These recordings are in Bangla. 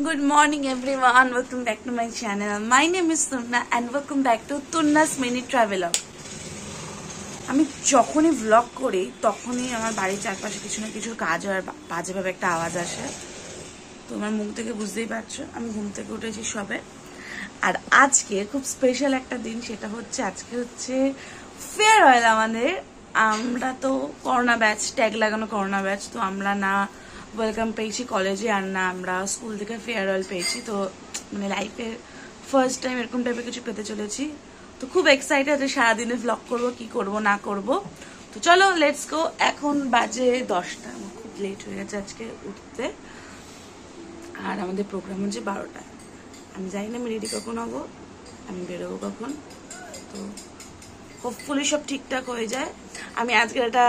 Good morning everyone, welcome back to my channel. My name is Tunna and welcome back to Tunna's Mini Traveler. আমি যখনই ব্লগ করি তখনই আমার বাড়ির চারপাশে কিছু না কিছু কাজ হয়, বাজেভাবে একটা আওয়াজ আসে। তো আমার মুখ থেকে বুঝতেই পারছো আমি ঘুম থেকে উঠেছি সবে। আর আজকে খুব স্পেশাল একটা দিন, সেটা হচ্ছে আজকে হচ্ছে ফেয়ারওয়েল আমাদের। আমরা তো করোনা ব্যাচ, ট্যাগ লাগানো করোনা ব্যাচ, তো আমরা না ওয়েলকাম পেয়েছি কলেজে আর না আমরা স্কুল থেকে ফেয়ারওয়েল পেয়েছি। তো মানে লাইফের ফার্স্ট টাইম এরকম টাইপের কিছু পেতে চলেছি। তো খুব এক্সাইটেড যে সারাদিনে ব্লগ করবো, কি করব না করব। তো চলো লেটস গো। এখন বাজে 10টা, আমার খুব লেট হয়ে গেছে আজকে উঠতে। আর আমাদের প্রোগ্রাম হচ্ছে 12টায়। আমি জানি না আমি রেডি কখন হবো, আমি বেরোবো কখন। তো হোপফুলি সব ঠিকঠাক হয়ে যায়। আমি আজকে একটা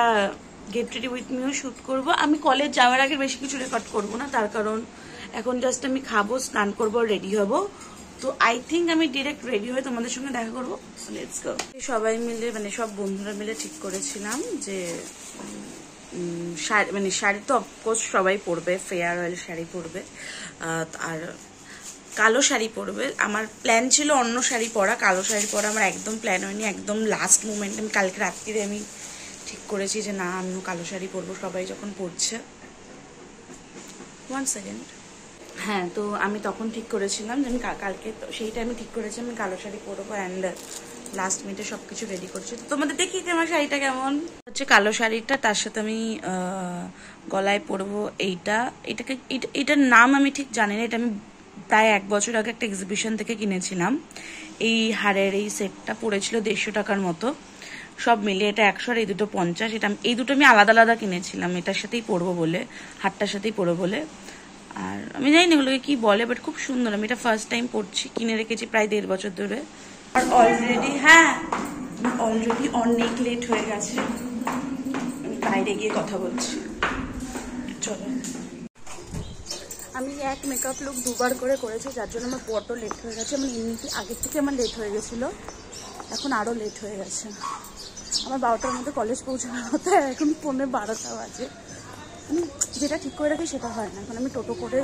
get ready with me shoot করবো। আমি কলেজ যাওয়ার আগে বেশি কিছু রেকর্ড করবো না, তার কারণ এখন জাস্ট আমি খাবো, স্নান করবো, রেডি হবো। তো আই থিঙ্ক আমি ডিরেক্ট রেডি হয়ে তোমাদের সঙ্গে দেখা করবো। Let's go. সবাই মিলে মানে সব বন্ধুরা মিলে ঠিক করেছিলাম যে শাড়ি তো অফকোর্স সবাই পরবে, ফেয়ারওয়েল শাড়ি পরবে আর কালো শাড়ি পরবে। আমার প্ল্যান ছিল অন্য শাড়ি পরা, কালো শাড়ি পরা আমার একদম প্ল্যান হয়নি। একদম লাস্ট মোমেন্ট আমি কালকে রাত্রিরে আমি ঠিক করেছি যে না আমিও কালো শাড়ি পরবো, সবাই যখন পরছে। 1 সেকেন্ড। হ্যাঁ, তো আমি তখন ঠিক করেছিলাম যে আমি কালকে সেইটা আমি ঠিক করেছি আমি কালো শাড়ি পরবো। অ্যান্ড লাস্ট মিনিটে সবকিছু রেডি করছি। তো তোমাদের দেখি যে আমার শাড়িটা কেমন হচ্ছে। কালো শাড়িটা, তার সাথে আমি গলায় পরবো এইটার নাম আমি ঠিক জানি না। এটা আমি প্রায় 1 বছর আগে একটা এক্সিবিশন থেকে কিনেছিলাম। এই হারের এই সেটটা পড়েছিল 150 টাকার মতো, সব মিলিয়ে এটা 100 আর এই দুটো 50। এই দুটো আমি আলাদা আলাদা কিনেছিলাম, এটার সাথেই পরবো বলে, হারটার সাথেই পরবো বলে। আর আমি জানি না এগুলোকে কি বলে, বাট খুব সুন্দর। আমি এটা ফার্স্ট টাইম পরছি, কিনে রেখেছি প্রায় 1.5 বছর ধরে। আর অলরেডি অনেক লেট হয়ে গেছে, আমি বাইরে গিয়ে কথা বলছি। চলো। আমি এক মেকআপ লুক 2বার করে করেছি, যার জন্য আমার বড্ড লেট হয়ে গেছে। মানে এমনিতে আগের থেকে আমার লেট হয়ে গেছিলো, এখন আরও লেট হয়ে গেছে। আমার 12টার মধ্যে কলেজ পৌঁছানোর মতো, এখন 11:15 বাজে। আমি যেটা ঠিক করে রাখি সেটা হয় না। এখন আমি টোটো করে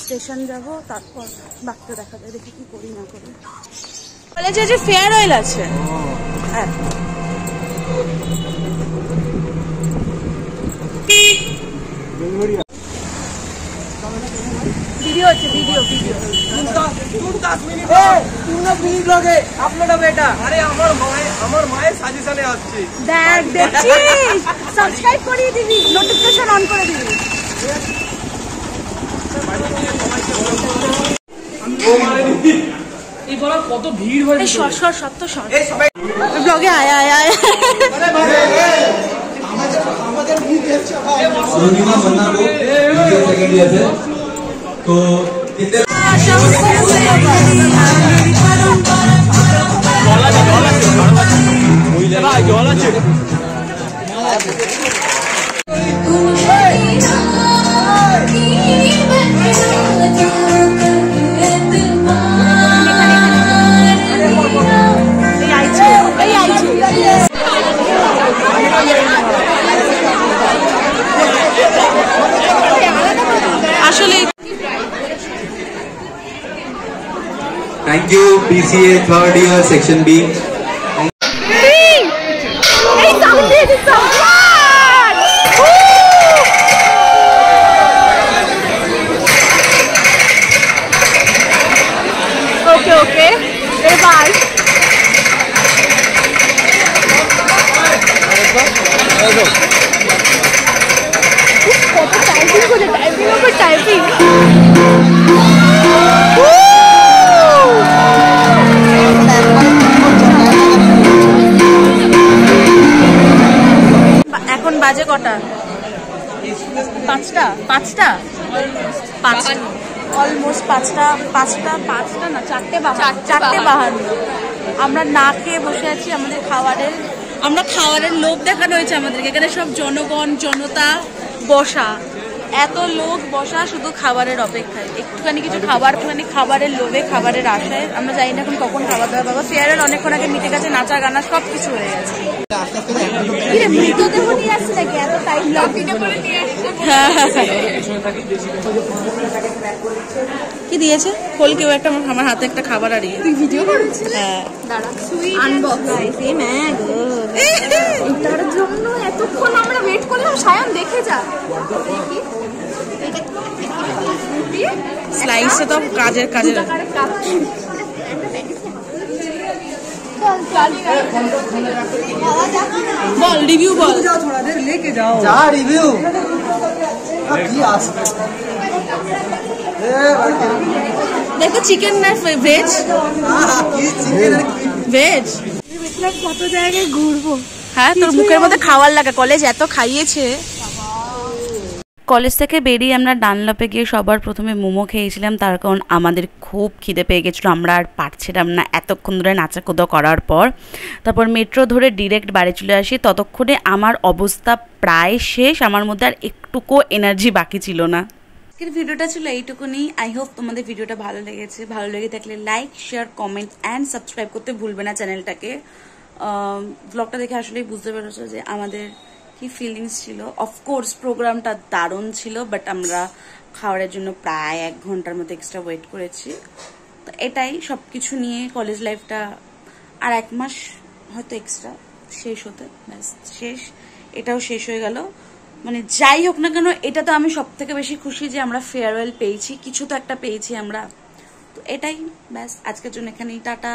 স্টেশন যাব, তারপর বাকিটা দেখা যায়, দেখি কি করি না করি। কলেজে যে ফেয়ারওয়েল আছে, হ্যাঁ ভিডিও হচ্ছে, ভিডিও আপলোড হবে এটা। আরে আমার মায়ের সাজেশনে আসছে, দেখ দেখছিস, সাবস্ক্রাইব করিয়ে দিবি, নোটিফিকেশন অন করে দিবি। এই বলা কত ভিড় হয়েছে, সত্য ব্লগে আয় আমাদের ভিড় দেখছে ভাই। রোজিনা বন্না को वीडियो सेकंड ईयर से तो Thank you PCA 3rd year section B. Okay. এবার কত টাইপিং করে, টাইপিং ওপর টাইপিং। এখন বাজে কটা? 5টা অলমোস্ট 5টা না 4:52। আমরা না খেয়ে বসে আছি। আমরা খাবারের লোভ দেখানো হয়েছে আমাদেরকে। এখানে সব জনতা বসা, এত লোক বসা শুধু খাবারের অপেক্ষায়, একটুখানি কিছু খাবারের লোভে, খাবারের আশায়। আমরা জানি না এখন কখন খাবার দাওয়া পাবো। ফেয়ারওয়েল অনেকক্ষণ আগে মিটে গেছে, নাচা গানা সব কিছু হয়ে গেছে। মৃতদেহ নিয়ে আসছে নাকি এত টাইম? কি দিয়েছে খোল কেউ একটা আমার হাতে একটা খাবার আর তুই ভিডিও করেছিস? হ্যাঁ দাঁড়া সুইট আনবক্স এটার জন্য এতক্ষণ আমরা ওয়েট করলাম। সায়ন দেখে যা স্লাইসে তো কাজের বল রিভিউ বল थोड़ा देर लेके जाओ जा रिव्यू দেখো চিকেন না ভেজ ভেজ কত জায়গায় ঘুরবো। হ্যাঁ তোর মুখের মধ্যে খাওয়ার লাগা কলেজ এত খাইয়েছে। কলেজ থেকে বেরিয়ে আমরা ডানলপে গিয়ে সবার প্রথমে মোমো খেয়েছিলাম, তার কারণ আমাদের খুব খিদে পেয়ে গেছিলো, আমরা আর পারছিলাম না এতক্ষণ ধরে নাচাকুদো করার পর। তারপর মেট্রো ধরে ডিরেক্ট বাড়ি চলে আসি। ততক্ষণে আমার অবস্থা প্রায় শেষ, আমার মধ্যে আর একটুকু এনার্জি বাকি ছিল না। আজকের ভিডিওটা ছিল এইটুকুনি। আই হোপ তোমাদের ভিডিওটা ভালো লেগেছে। ভালো লেগে থাকলে like share comment and subscribe করতে ভুলবে না চ্যানেলটাকে। ব্লগটা দেখে আসলেই বুঝতে পেরেছো যে আমাদের কি ফিলিংস ছিল। অফকোর্স প্রোগ্রামটা দারুণ ছিল, বাট আমরা খাওয়ারের জন্য প্রায় 1 ঘন্টার মতো এক্সট্রা ওয়েট করেছি। তো এটাই সব কিছু নিয়ে কলেজ লাইফটা আর 1 মাস হয়তো এক্সট্রা শেষ হতে, ব্যাস শেষ। এটাও শেষ হয়ে গেল। মানে যাই হোক না কেন, এটা তো আমি সব থেকে বেশি খুশি যে আমরা ফেয়ারওয়েল পেয়েছি, কিছু তো একটা পেয়েছি আমরা। তো এটাই ব্যাস, আজকের জন্য এখানেই টাটা।